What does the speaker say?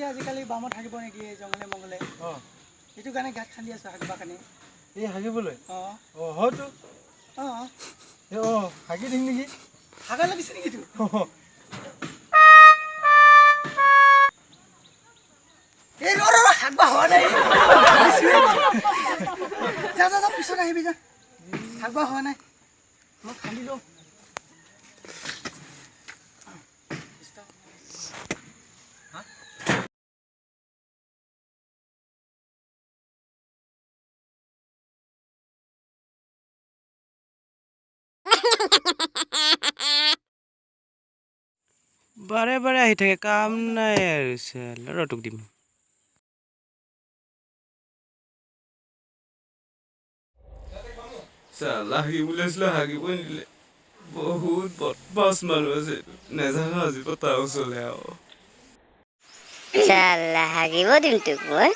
যে আজিকালি বামত থাকিব নিদিয়ে জংঘলে মংগলে সেইটো কাৰণে গাঁত খান্দি আছো হাগিবৰ কাৰণে এই হাগিবলৈ হয়তো হাগি দিম নেকি হাগা লাগিছে নেকি তোৰ এই ৰ হাগবা হোৱা নাই যা যা যা পিছত আহিবি যা হাগবা হোৱা নাই মই খান্দি লওঁ বাৰে বাৰে আহি থাকে কাম নাই আৰু ল'ৰাটোক দিম হাগিবলৈ আছিলে হাগিবই নিদিলে বহুত বদমাছ মানুহ আছে নেজানো আজি তাৰ ওচৰলৈ আৰু হাগিব দিম তোক মই